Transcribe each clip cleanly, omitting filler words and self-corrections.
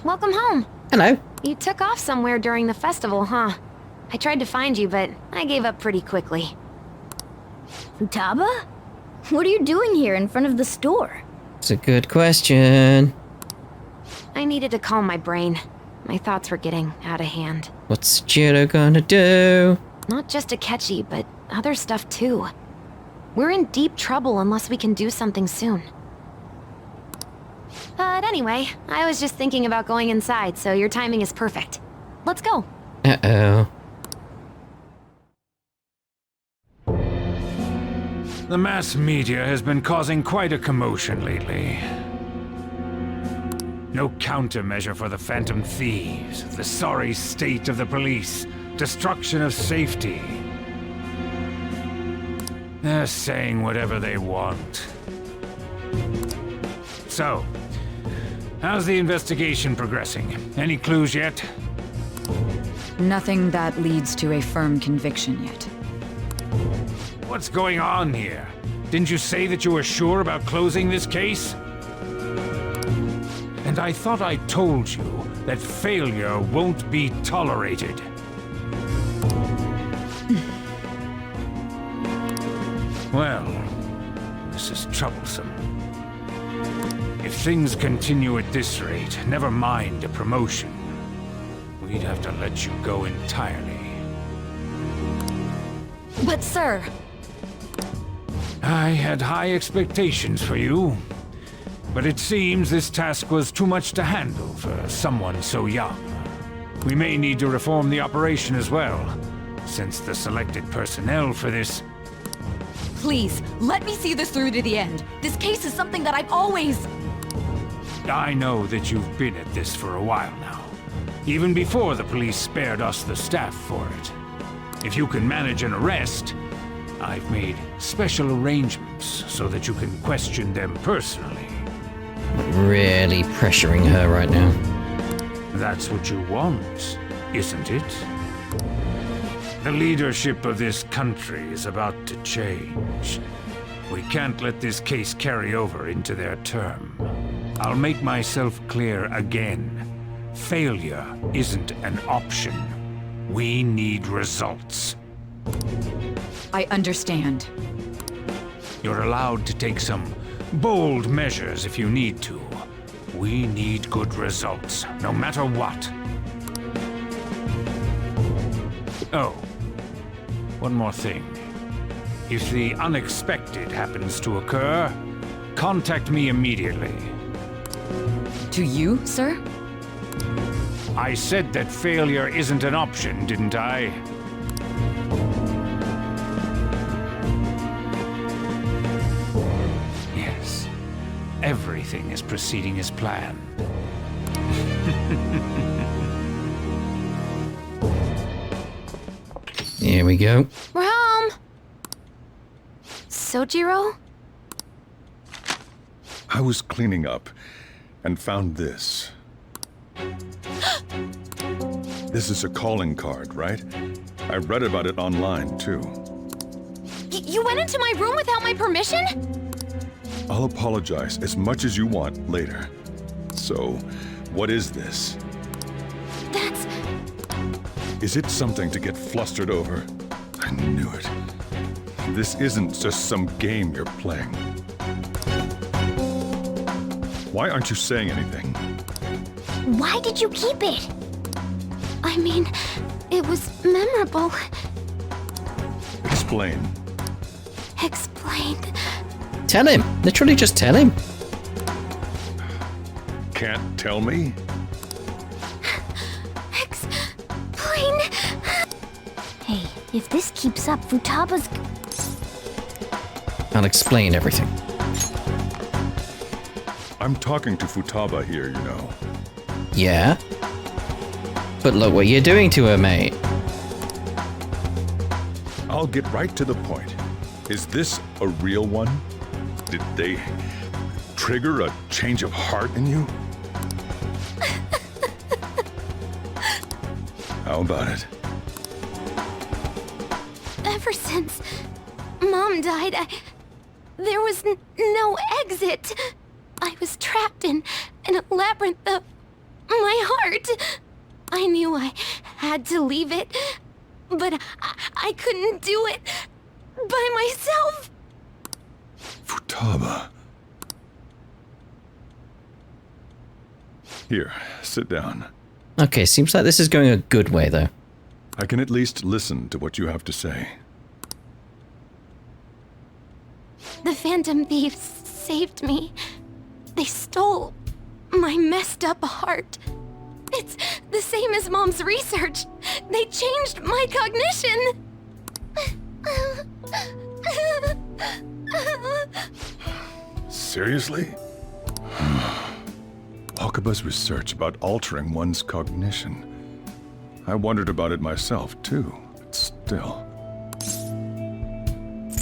welcome home. Hello. You took off somewhere during the festival, huh? I tried to find you, but I gave up pretty quickly. Futaba? What are you doing here in front of the store? It's a good question. I needed to calm my brain. My thoughts were getting out of hand. What's Shijiro gonna do? Not just Akechi, but other stuff too. We're in deep trouble unless we can do something soon. But anyway, I was just thinking about going inside, so your timing is perfect. Let's go. Uh-oh. The mass media has been causing quite a commotion lately. No countermeasure for the Phantom Thieves, the sorry state of the police, destruction of safety. They're saying whatever they want. So, how's the investigation progressing? Any clues yet? Nothing that leads to a firm conviction yet. What's going on here? Didn't you say that you were sure about closing this case? And I thought I told you that failure won't be tolerated. Well, this is troublesome. If things continue at this rate, never mind a promotion. We'd have to let you go entirely. But sir... I had high expectations for you, but it seems this task was too much to handle for someone so young. We may need to reform the operation as well, since the selected personnel for this... Please, let me see this through to the end. This case is something that I've always... I know that you've been at this for a while now, even before the police spared us the staff for it. If you can manage an arrest, I've made special arrangements so that you can question them personally. Really pressuring her right now. That's what you want, isn't it? The leadership of this country is about to change. We can't let this case carry over into their term. I'll make myself clear again. Failure isn't an option. We need results. I understand. You're allowed to take some bold measures if you need to. We need good results, no matter what. Oh, one more thing. If the unexpected happens to occur, contact me immediately. To you, sir? I said that failure isn't an option, didn't I? Yes. Everything is proceeding as planned. Here we go. We're home! Sojiro? I was cleaning up and found this. This is a calling card, right? I read about it online, too. You went into my room without my permission? I'll apologize as much as you want later. So, what is this? That's... Is it something to get flustered over? I knew it. This isn't just some game you're playing. Why aren't you saying anything? Why did you keep it? I mean, it was memorable. Explain. Explained. Tell him. Literally just tell him. Can't tell me? Explain. Hey, if this keeps up, Futaba's... I'll explain everything. I'm talking to Futaba here, you know. Yeah? But look what you're doing to her, mate. I'll get right to the point. Is this a real one? Did they trigger a change of heart in you? How about it? Ever since Mom died, there was no exit. I was trapped in a labyrinth of My heart! I knew I had to leave it, but I couldn't do it by myself. Futaba. Here, sit down. Okay, seems like this is going a good way, though. I can at least listen to what you have to say. The Phantom Thieves saved me. They stole my messed up heart. It's the same as Mom's research. They changed my cognition. Seriously? Wakaba's research about altering one's cognition. I wondered about it myself, too, but still.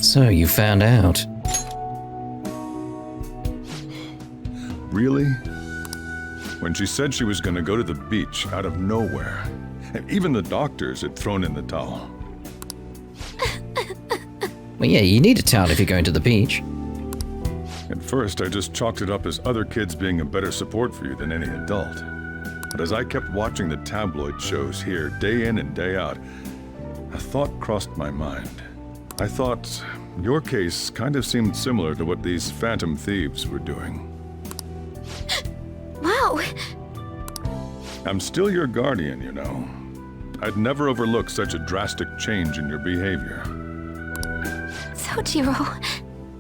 So, you found out. Really? When she said she was going to go to the beach out of nowhere, and even the doctors had thrown in the towel. Well, yeah, you need a towel if you're going to the beach. At first, I just chalked it up as other kids being a better support for you than any adult. But as I kept watching the tabloid shows here day in and day out, a thought crossed my mind. I thought your case kind of seemed similar to what these Phantom Thieves were doing. Wow. I'm still your guardian, you know. I'd never overlook such a drastic change in your behavior. Shijiro.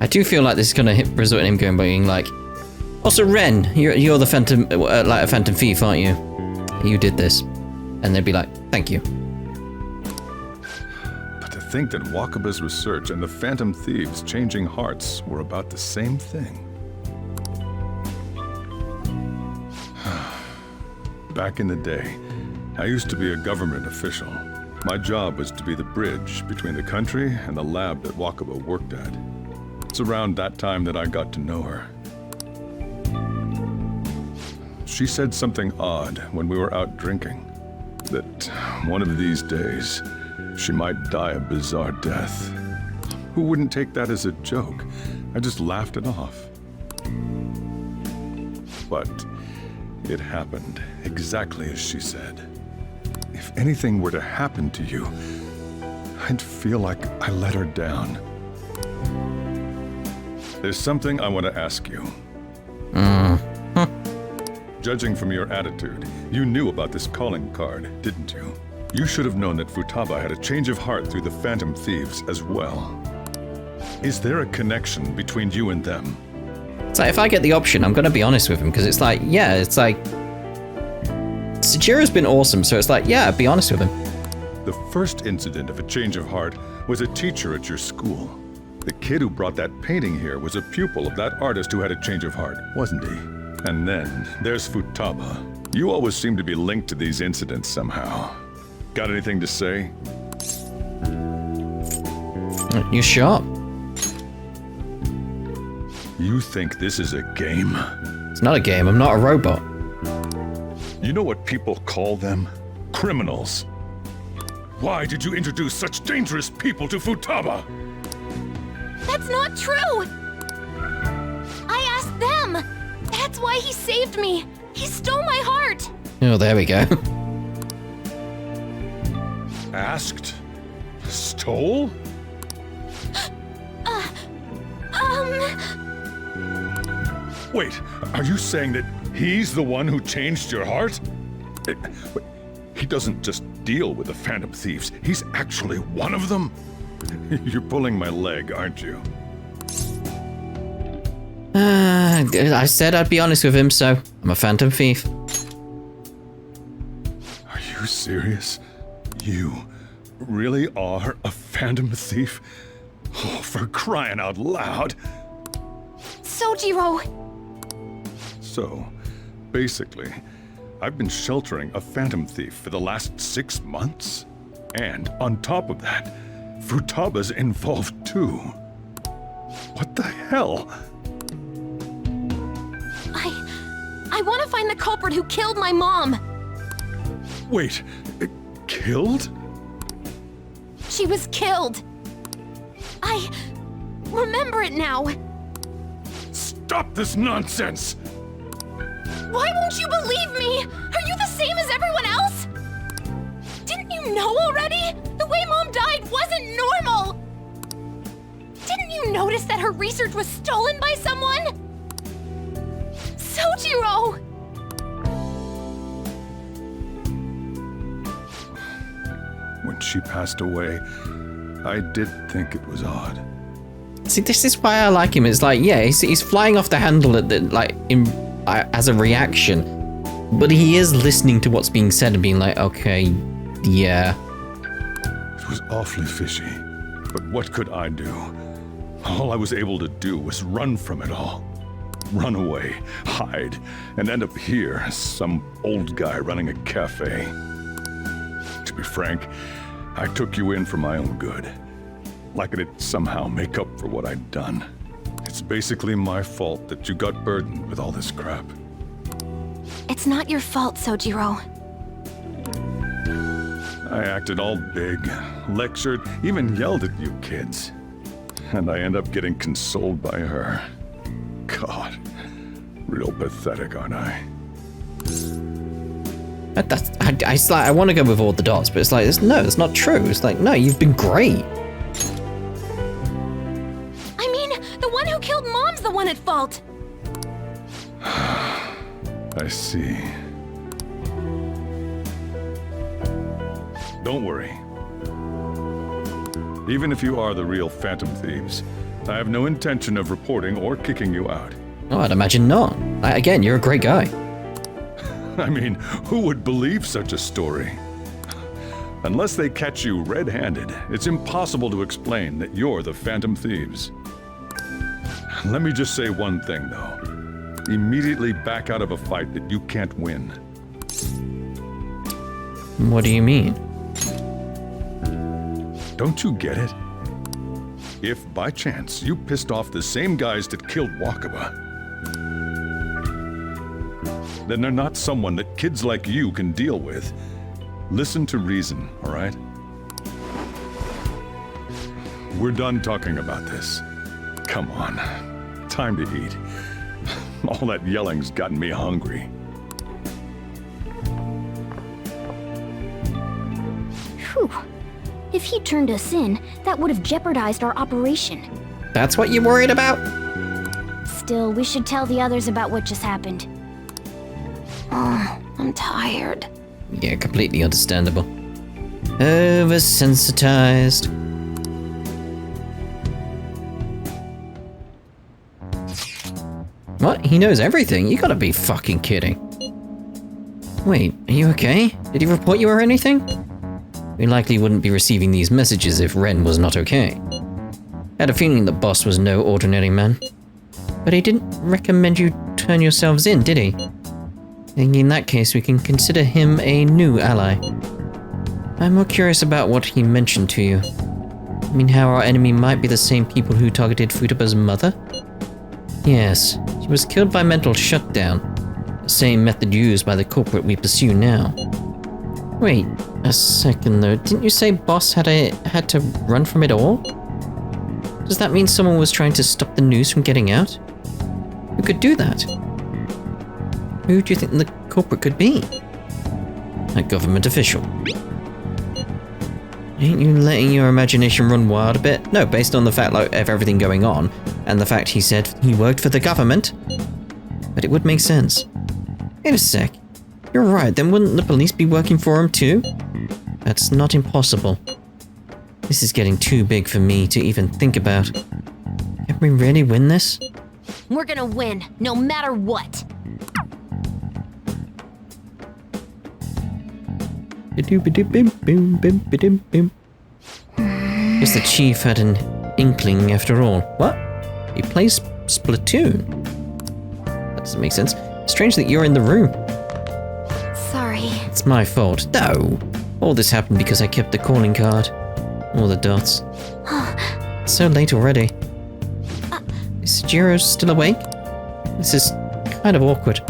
I do feel like this is going to result in him going being like, also Ren, you're the Phantom, like a Phantom Thief, aren't you? You did this. And they'd be like, thank you. But to think that Wakaba's research and the Phantom Thieves changing hearts were about the same thing. Back in the day, I used to be a government official. My job was to be the bridge between the country and the lab that Wakaba worked at. It's around that time that I got to know her. She said something odd when we were out drinking. That one of these days, she might die a bizarre death. Who wouldn't take that as a joke? I just laughed it off. But it happened exactly as she said. If anything were to happen to you, I'd feel like I let her down. There's something I want to ask you. Judging from your attitude, you knew about this calling card, didn't you? You should have known that Futaba had a change of heart through the Phantom Thieves as well. Is there a connection between you and them? It's like, if I get the option, I'm going to be honest with him, because it's like, yeah, it's like, Shijiro's been awesome, so it's like, yeah, be honest with him. The first incident of a change of heart was a teacher at your school. The kid who brought that painting here was a pupil of that artist who had a change of heart, wasn't he? And then there's Futaba. You always seem to be linked to these incidents somehow. Got anything to say? You sure? You think this is a game? It's not a game, I'm not a robot. You know what people call them? Criminals. Why did you introduce such dangerous people to Futaba? That's not true! I asked them! That's why he saved me! He stole my heart! Oh, there we go. Asked? Stole? Wait, are you saying that he's the one who changed your heart? He doesn't just deal with the Phantom Thieves, he's actually one of them? You're pulling my leg, aren't you? I said I'd be honest with him, so I'm a Phantom Thief. Are you serious? You really are a Phantom Thief? Oh, for crying out loud! Shijiro! So, basically, I've been sheltering a Phantom Thief for the last 6 months? And on top of that, Futaba's involved too. What the hell? I want to find the culprit who killed my mom! Wait, killed? She was killed! I remember it now! Stop this nonsense! Why won't you believe me? Are same as everyone else? Didn't you know already? The way Mom died wasn't normal! Didn't you notice that her research was stolen by someone? Shijiro! When she passed away, I did think it was odd. See, this is why I like him. It's like, yeah, he's flying off the handle at the, like, as a reaction, but he is listening to what's being said and being like, okay, yeah. It was awfully fishy, but what could I do? All I was able to do was run from it all. Run away, hide, and end up here as some old guy running a cafe. To be frank, I took you in for my own good. Like it'd somehow make up for what I'd done. It's basically my fault that you got burdened with all this crap. It's not your fault, Shijiro. I acted all big, lectured, even yelled at you kids. And I end up getting consoled by her. God, real pathetic, aren't I? I want to go with all the dots, but it's like, no, it's not true. It's like, no, you've been great. I mean, the one who killed Mom's the one at fault. I see. Don't worry. Even if you are the real Phantom Thieves, I have no intention of reporting or kicking you out. Oh, I'd imagine not. Again, you're a great guy. I mean, who would believe such a story? Unless they catch you red-handed, it's impossible to explain that you're the Phantom Thieves. Let me just say one thing, though. Immediately back out of a fight that you can't win. What do you mean? Don't you get it? If, by chance, you pissed off the same guys that killed Wakaba, then they're not someone that kids like you can deal with. Listen to reason, all right? We're done talking about this. Come on. Time to eat. All that yelling's gotten me hungry. Phew. If he turned us in, that would have jeopardized our operation. That's what you're worried about? Still, we should tell the others about what just happened. Oh, I'm tired. Yeah, completely understandable. Oversensitized. What? He knows everything? You gotta be fucking kidding. Wait, are you okay? Did he report you or anything? We likely wouldn't be receiving these messages if Ren was not okay. I had a feeling the boss was no ordinary man. But he didn't recommend you turn yourselves in, did he? In that case, we can consider him a new ally. I'm more curious about what he mentioned to you. I mean, how our enemy might be the same people who targeted Futuba's mother? Yes, she was killed by mental shutdown. The same method used by the culprit we pursue now. Wait a second though, didn't you say Boss had to run from it all? Does that mean someone was trying to stop the news from getting out? Who could do that? Who do you think the culprit could be? A government official. Ain't you letting your imagination run wild a bit? No, based on the fact of everything going on, and the fact he said he worked for the government. But it would make sense. Wait a sec. You're right, then wouldn't the police be working for him too? That's not impossible. This is getting too big for me to even think about. Can we really win this? We're gonna win, no matter what. Guess the chief had an inkling after all. What? He plays Splatoon? That doesn't make sense. Strange that you're in the room. Sorry. It's my fault. No! All this happened because I kept the calling card. All the dots. It's so late already. Is Shijiro still awake? This is kind of awkward.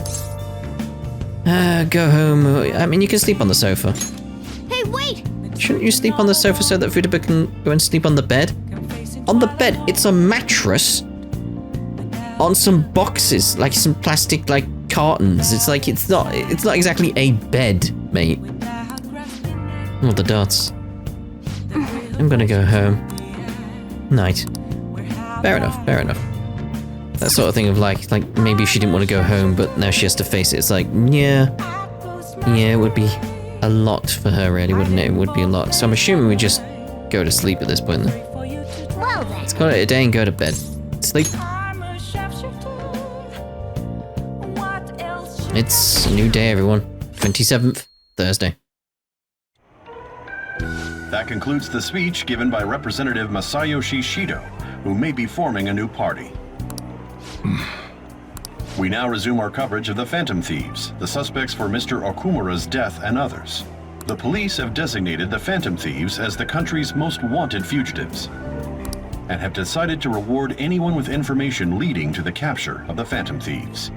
Go home. I mean, you can sleep on the sofa. Hey, wait! Shouldn't you sleep on the sofa so that Futuba can go and sleep on the bed? On the bed, it's a mattress on some boxes, like some plastic, like, cartons. It's like it's not exactly a bed, mate. Oh, the dots. I'm gonna go home. Night. Fair enough, fair enough. That sort of thing of like maybe she didn't want to go home, but now she has to face it. It's like, yeah, it would be a lot for her, really, wouldn't it? It would be a lot. So I'm assuming we just go to sleep at this point then. Well then. Let's call it a day and go to bed. Sleep. It's a new day, everyone. 27th, Thursday. That concludes the speech given by Representative Masayoshi Shido, who may be forming a new party. We now resume our coverage of the Phantom Thieves, the suspects for Mr. Okumura's death and others. The police have designated the Phantom Thieves as the country's most wanted fugitives, and have decided to reward anyone with information leading to the capture of the Phantom Thieves.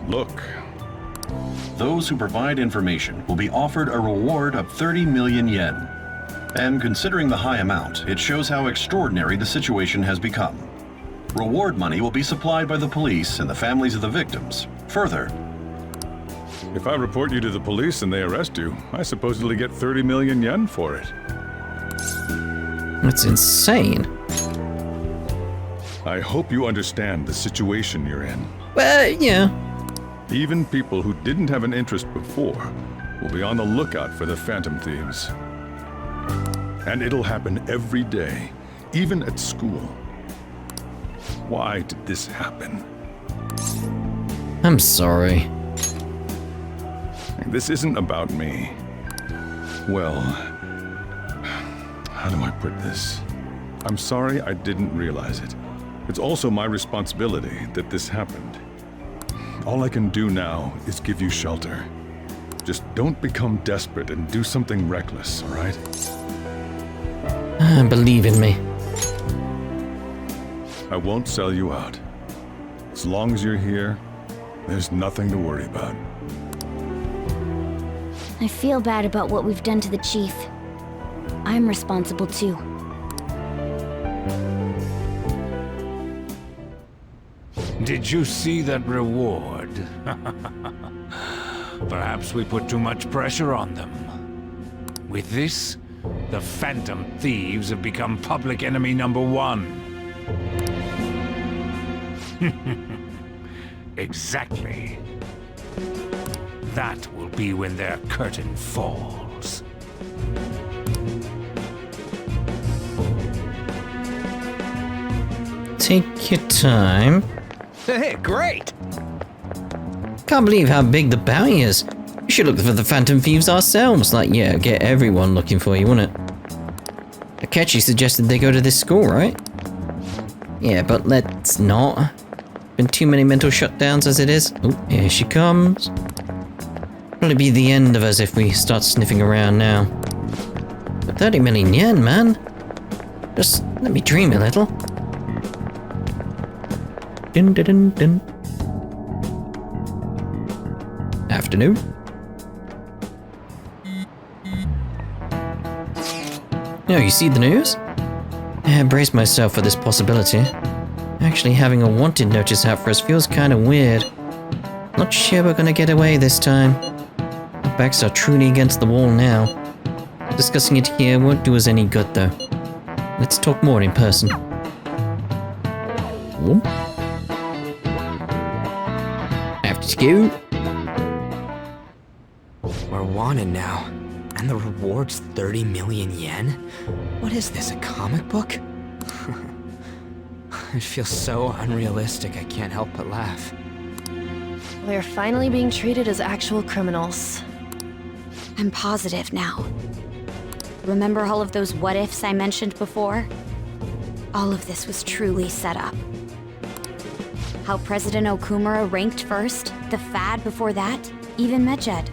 Look, Those who provide information will be offered a reward of 30 million yen. And considering the high amount, it shows how extraordinary the situation has become. Reward money will be supplied by the police and the families of the victims. Further, if I report you to the police and they arrest you, I supposedly get 30 million yen for it. That's insane. I hope you understand the situation you're in. Well, yeah. Even people who didn't have an interest before will be on the lookout for the Phantom Thieves. And it'll happen every day, even at school. Why did this happen? I'm sorry. This isn't about me. Well, how do I put this? I'm sorry I didn't realize it. It's also my responsibility that this happened. All I can do now is give you shelter. Just don't become desperate and do something reckless, all right? Believe in me. I won't sell you out. As long as you're here, there's nothing to worry about. I feel bad about what we've done to the chief. I'm responsible too. Did you see that reward? Perhaps we put too much pressure on them. With this, the Phantom Thieves have become public enemy number 1. Exactly. That will be when their curtain falls. Take your time. Hey, great! Can't believe how big the bounty is. We should look for the Phantom Thieves ourselves. Like, yeah, get everyone looking for you, wouldn't it? Akechi suggested they go to this school, right? Yeah, but let's not. Been too many mental shutdowns as it is. Oh, here she comes. Probably be the end of us if we start sniffing around now. But 30 million yen, man. Just let me dream a little. Dun dun dun dun. Afternoon. Oh, you see the news? I braced myself for this possibility. Actually having a wanted notice out for us feels kinda weird. Not sure we're gonna get away this time. Our backs are truly against the wall now. Discussing it here won't do us any good though. Let's talk more in person. Whoop. Have to go. We're wanted now. And the reward's 30 million yen? What is this, a comic book? It feels so unrealistic, I can't help but laugh. We're finally being treated as actual criminals. I'm positive now. Remember all of those what-ifs I mentioned before? All of this was truly set up. How President Okumura ranked first, the fad before that, even Medjed.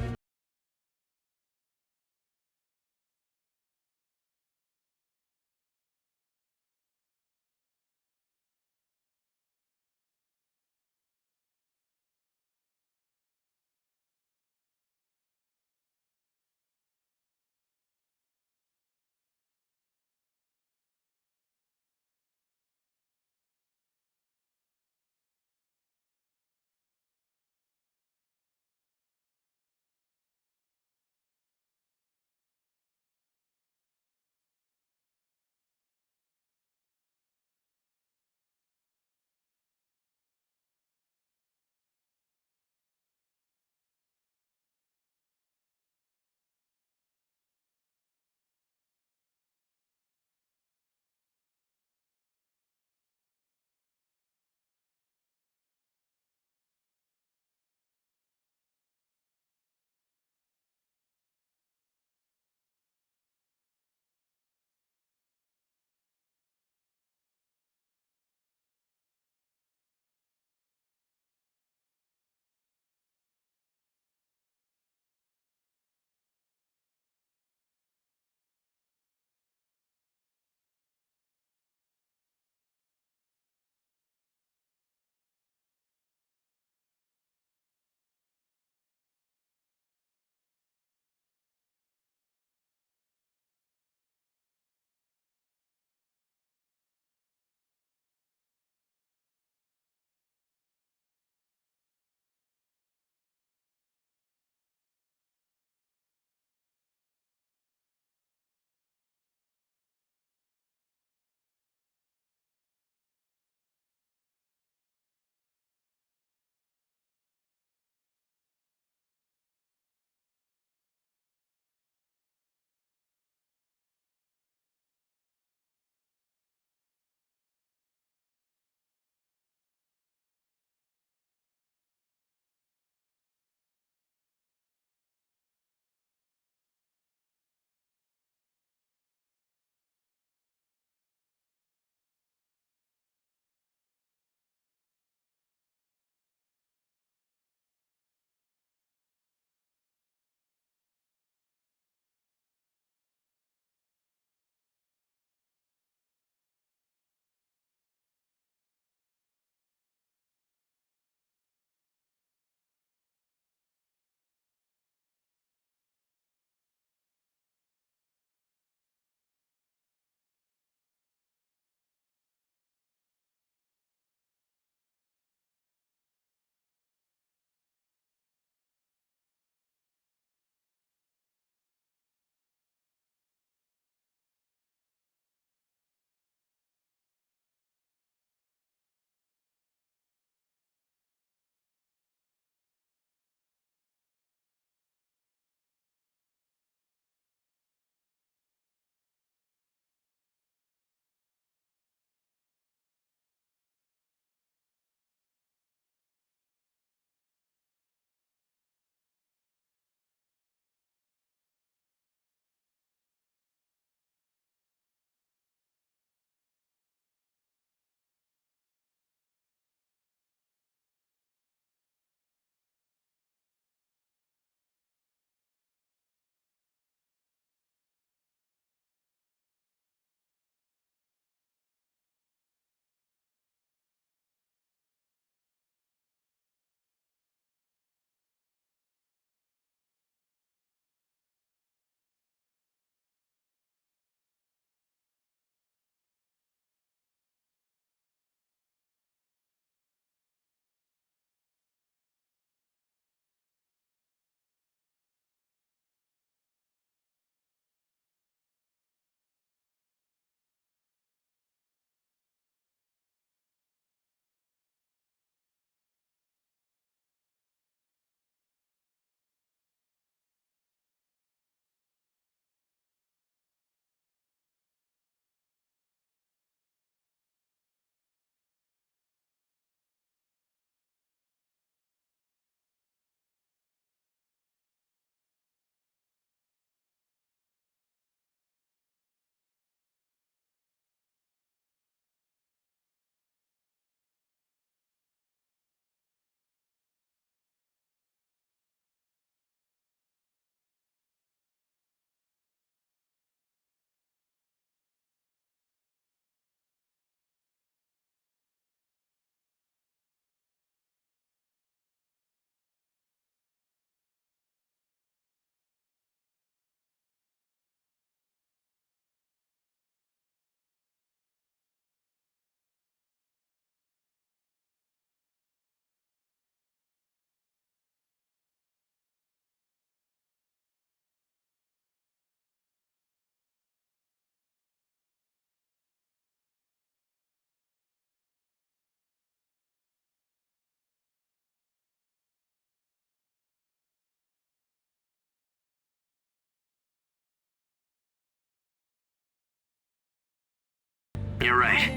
You're right.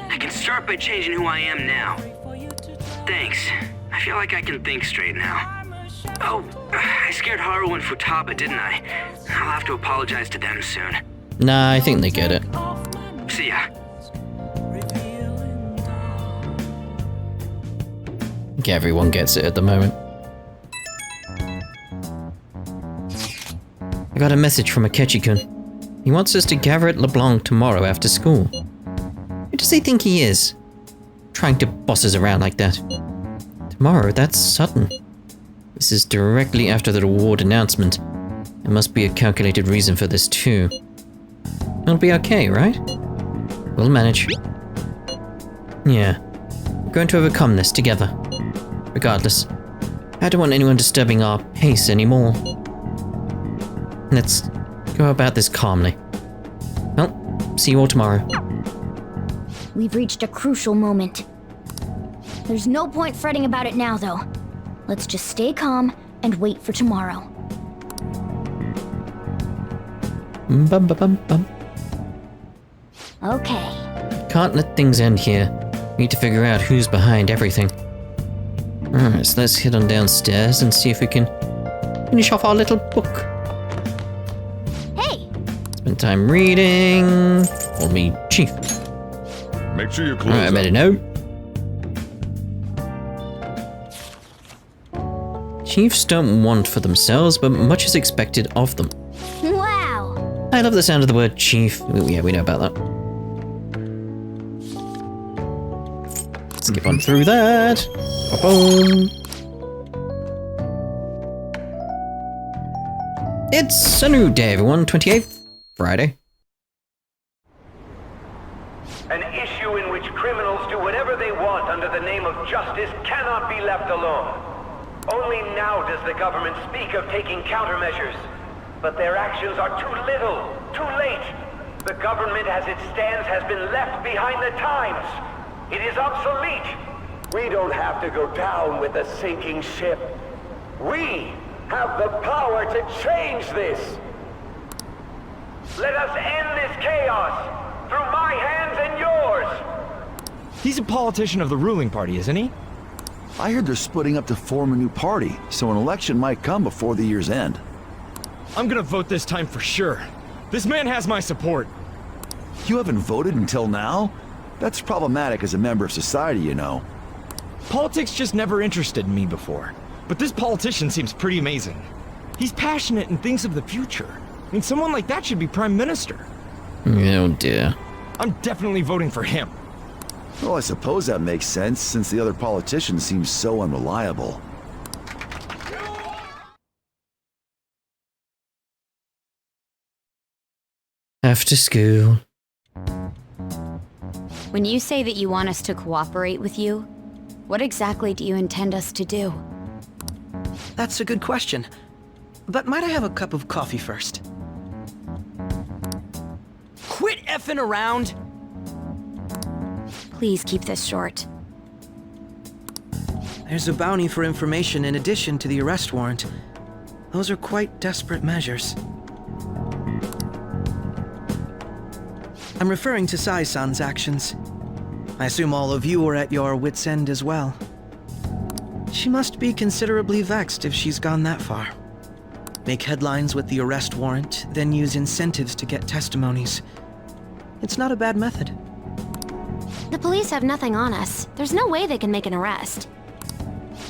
I can start by changing who I am now. Thanks. I feel like I can think straight now. Oh, I scared Haru and Futaba, didn't I? I'll have to apologize to them soon. Nah, I think they get it. See ya. I think everyone gets it at the moment. I got a message from Akechi-kun. He wants us to gather at LeBlanc tomorrow after school. Who does he think he is? Trying to boss us around like that. Tomorrow, that's sudden. This is directly after the reward announcement. There must be a calculated reason for this too. It'll be okay, right? We'll manage. Yeah. We're going to overcome this together. Regardless, I don't want anyone disturbing our pace anymore. Let's go about this calmly. Well, see you all tomorrow. We've reached a crucial moment. There's no point fretting about it now, though. Let's just stay calm and wait for tomorrow. Bum bum bum bum. Okay. Can't let things end here. We need to figure out who's behind everything. Alright, so let's head on downstairs and see if we can finish off our little book. Hey! Spend time reading. For me, Chief. Make sure you close Alright, I made a up. note. Chiefs don't want for themselves, but much is expected of them. Wow! I love the sound of the word chief. Yeah, we know about that. Skip on through that. Boom. It's a new day, everyone. 28th, Friday. An issue in which criminals do whatever they want under the name of justice cannot be left alone. Only now does the government speak of taking countermeasures. But their actions are too little, too late. The government as it stands has been left behind the times. It is obsolete. We don't have to go down with the sinking ship. We have the power to change this. Let us end this chaos through my hands and yours. He's a politician of the ruling party, isn't he? I heard they're splitting up to form a new party, so an election might come before the year's end. I'm gonna vote this time for sure. This man has my support. You haven't voted until now? That's problematic as a member of society, you know. Politics just never interested me before. But this politician seems pretty amazing. He's passionate and thinks of the future. I mean, someone like that should be prime minister. Oh dear. I'm definitely voting for him. Well, I suppose that makes sense, since the other politician seems so unreliable. After school. When you say that you want us to cooperate with you, what exactly do you intend us to do? That's a good question. But might I have a cup of coffee first? Quit effing around! Please keep this short. There's a bounty for information in addition to the arrest warrant. Those are quite desperate measures. I'm referring to Sai-san's actions. I assume all of you are at your wits' end as well. She must be considerably vexed if she's gone that far. Make headlines with the arrest warrant, then use incentives to get testimonies. It's not a bad method. The police have nothing on us. There's no way they can make an arrest.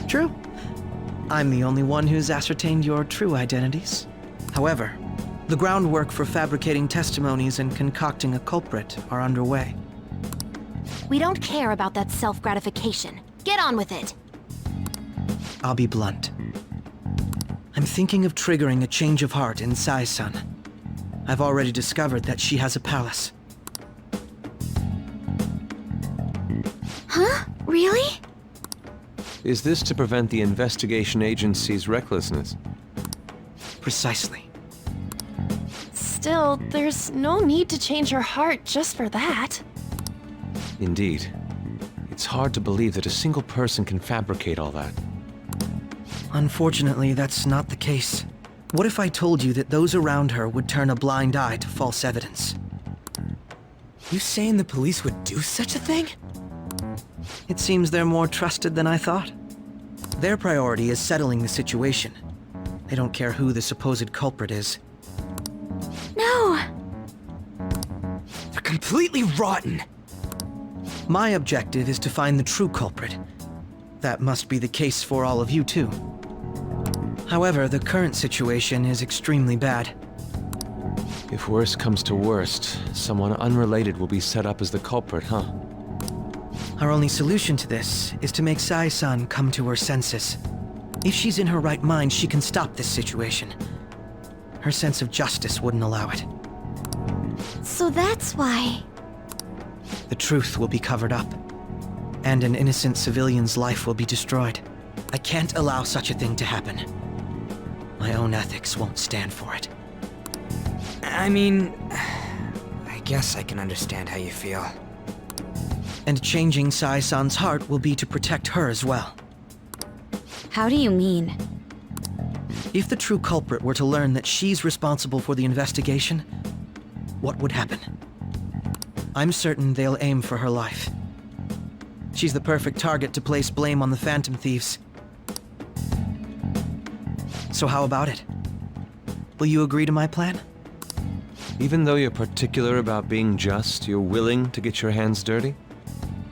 True. I'm the only one who's ascertained your true identities. However, the groundwork for fabricating testimonies and concocting a culprit are underway. We don't care about that self-gratification. Get on with it. I'll be blunt. I'm thinking of triggering a change of heart in Sai-san. I've already discovered that she has a palace. Huh? Really? Is this to prevent the investigation agency's recklessness? Precisely. Still, there's no need to change her heart just for that. Indeed. It's hard to believe that a single person can fabricate all that. Unfortunately, that's not the case. What if I told you that those around her would turn a blind eye to false evidence? You saying the police would do such a thing? It seems they're more trusted than I thought. Their priority is settling the situation. They don't care who the supposed culprit is. No! They're completely rotten! My objective is to find the true culprit. That must be the case for all of you too. However, the current situation is extremely bad. If worst comes to worst, someone unrelated will be set up as the culprit, huh? Our only solution to this is to make Sai-san come to her senses. If she's in her right mind, she can stop this situation. Her sense of justice wouldn't allow it. So that's why... The truth will be covered up, and an innocent civilian's life will be destroyed. I can't allow such a thing to happen. My own ethics won't stand for it. I mean, I guess I can understand how you feel. And changing Sai-san's heart will be to protect her as well. How do you mean? If the true culprit were to learn that she's responsible for the investigation, what would happen? I'm certain they'll aim for her life. She's the perfect target to place blame on the Phantom Thieves. So how about it? Will you agree to my plan? Even though you're particular about being just, you're willing to get your hands dirty?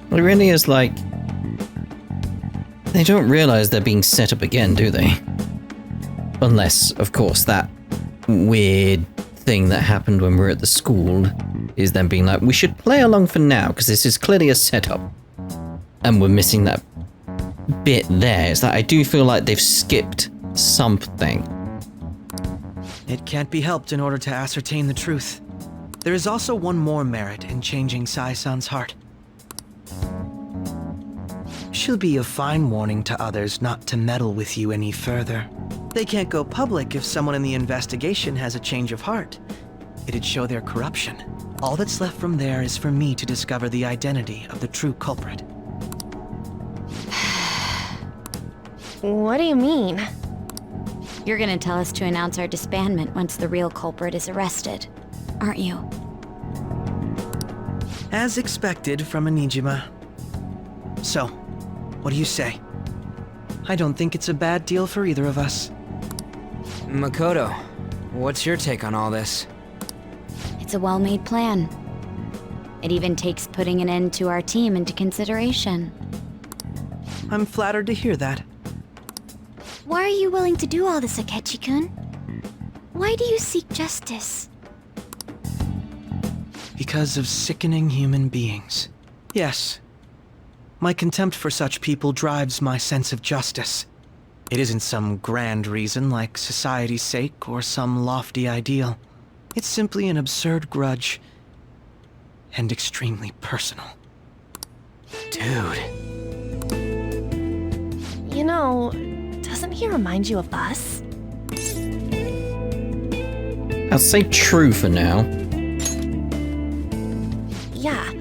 Well, it really is like... They don't realize they're being set up again, do they? Unless, of course, that weird thing that happened when we were at the school is them being like, we should play along for now, because this is clearly a setup. And we're missing that bit there. It's that I do feel like they've skipped something. It can't be helped in order to ascertain the truth. There is also one more merit in changing Sai-san's heart. She'll be a fine warning to others not to meddle with you any further. They can't go public if someone in the investigation has a change of heart. It'd show their corruption. All that's left from there is for me to discover the identity of the true culprit. What do you mean? You're gonna tell us to announce our disbandment once the real culprit is arrested, aren't you? As expected from a Nijima. So, what do you say? I don't think it's a bad deal for either of us. Makoto, what's your take on all this? It's a well-made plan. It even takes putting an end to our team into consideration. I'm flattered to hear that. Why are you willing to do all this, Akechi-kun? Why do you seek justice? Because of sickening human beings. Yes. My contempt for such people drives my sense of justice. It isn't some grand reason like society's sake or some lofty ideal. It's simply an absurd grudge. And extremely personal. Dude. You know, doesn't he remind you of us? I'll say true for now. Yeah,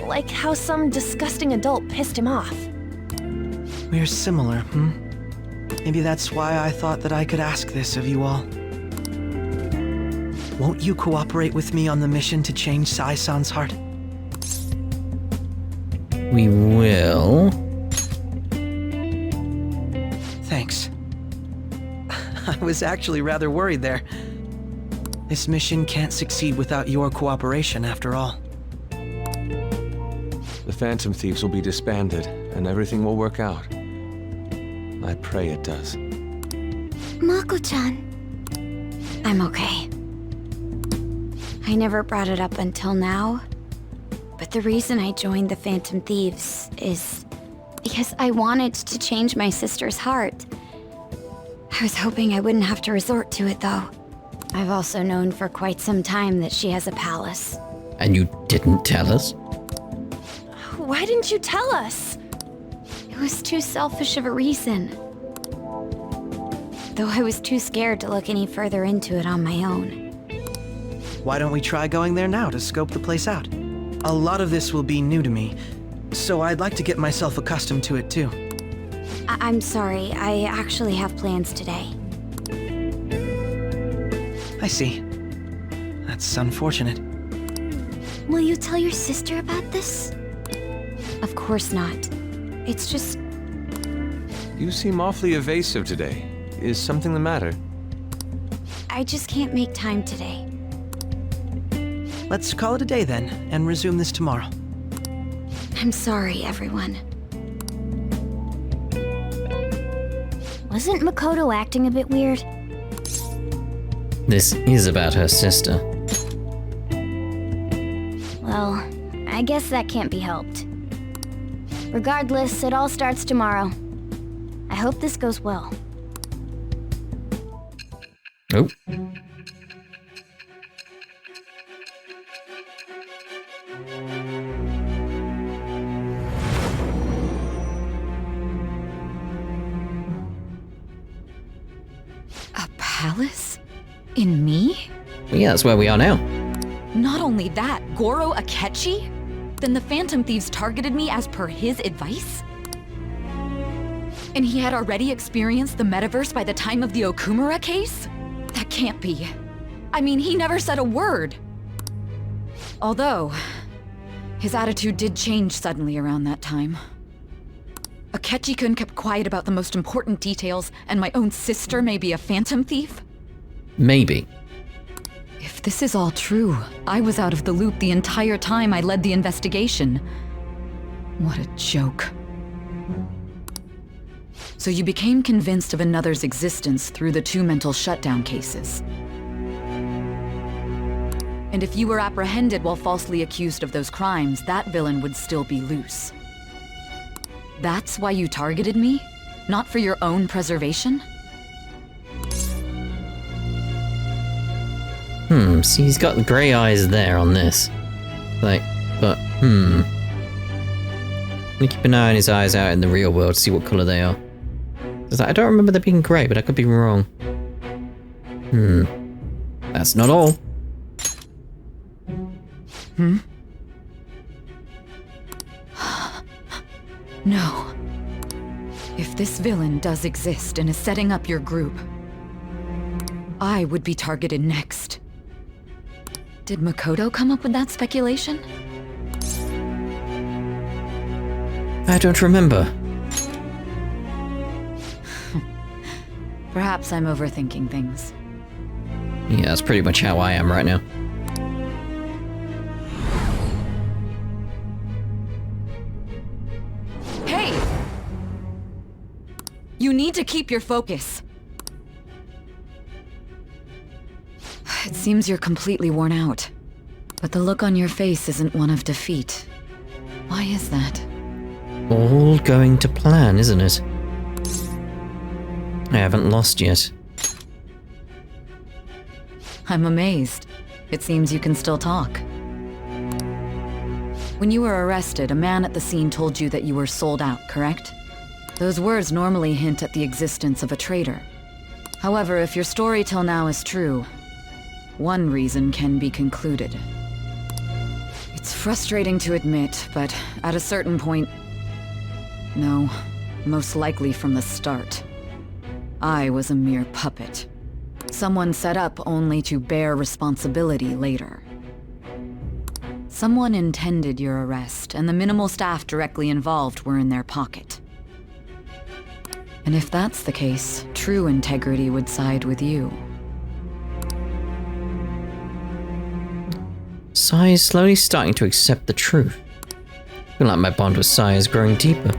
like how some disgusting adult pissed him off. We're similar, Maybe that's why I thought that I could ask this of you all. Won't you cooperate with me on the mission to change Sai-san's heart? We will. Thanks. I was actually rather worried there. This mission can't succeed without your cooperation, after all. The Phantom Thieves will be disbanded, and everything will work out. I pray it does. Mako-chan. I'm okay. I never brought it up until now, but the reason I joined the Phantom Thieves is because I wanted to change my sister's heart. I was hoping I wouldn't have to resort to it, though. I've also known for quite some time that she has a palace. And you didn't tell us? Why didn't you tell us? It was too selfish of a reason. Though I was too scared to look any further into it on my own. Why don't we try going there now to scope the place out? A lot of this will be new to me, so I'd like to get myself accustomed to it too. I'm sorry, I actually have plans today. I see. That's unfortunate. Will you tell your sister about this? Of course not. It's just... You seem awfully evasive today. Is something the matter? I just can't make time today. Let's call it a day then, and resume this tomorrow. I'm sorry, everyone. Wasn't Makoto acting a bit weird? This is about her sister. Well, I guess that can't be helped. Regardless, it all starts tomorrow. I hope this goes well. Oh. A palace? In me? Well, yeah, that's where we are now. Not only that, Goro Akechi? Then the Phantom Thieves targeted me as per his advice? And he had already experienced the metaverse by the time of the Okumura case? That can't be. I mean, he never said a word. Although, his attitude did change suddenly around that time. Akechi-kun kept quiet about the most important details, and my own sister may be a Phantom Thief? Maybe. If this is all true, I was out of the loop the entire time I led the investigation. What a joke. So you became convinced of another's existence through the 2 mental shutdown cases. And if you were apprehended while falsely accused of those crimes, that villain would still be loose. That's why you targeted me? Not for your own preservation? See, he's got the grey eyes there on this. Like, but, Let me keep an eye on his eyes out in the real world to see what colour they are. I don't remember them being grey, but I could be wrong. That's not all. No. If this villain does exist and is setting up your group, I would be targeted next. Did Makoto come up with that speculation? I don't remember. Perhaps I'm overthinking things. Yeah, that's pretty much how I am right now. Hey! You need to keep your focus. It seems you're completely worn out. But the look on your face isn't one of defeat. Why is that? All going to plan, isn't it? I haven't lost yet. I'm amazed. It seems you can still talk. When you were arrested, a man at the scene told you that you were sold out, correct? Those words normally hint at the existence of a traitor. However, if your story till now is true, one reason can be concluded. It's frustrating to admit, but at a certain point... No, most likely from the start. I was a mere puppet. Someone set up only to bear responsibility later. Someone intended your arrest, and the minimal staff directly involved were in their pocket. And if that's the case, true integrity would side with you. Sai is slowly starting to accept the truth. I feel like my bond with Sai is growing deeper.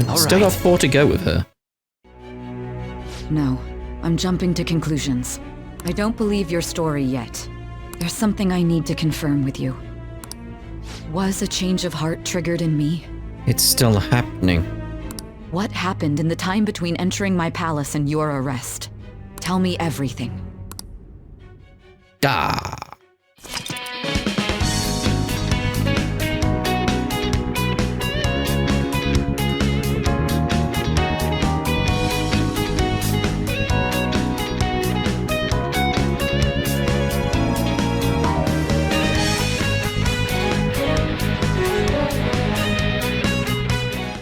I've still got 4 to go with her. No, I'm jumping to conclusions. I don't believe your story yet. There's something I need to confirm with you. Was a change of heart triggered in me? It's still happening. What happened in the time between entering my palace and your arrest? Tell me everything. Ah.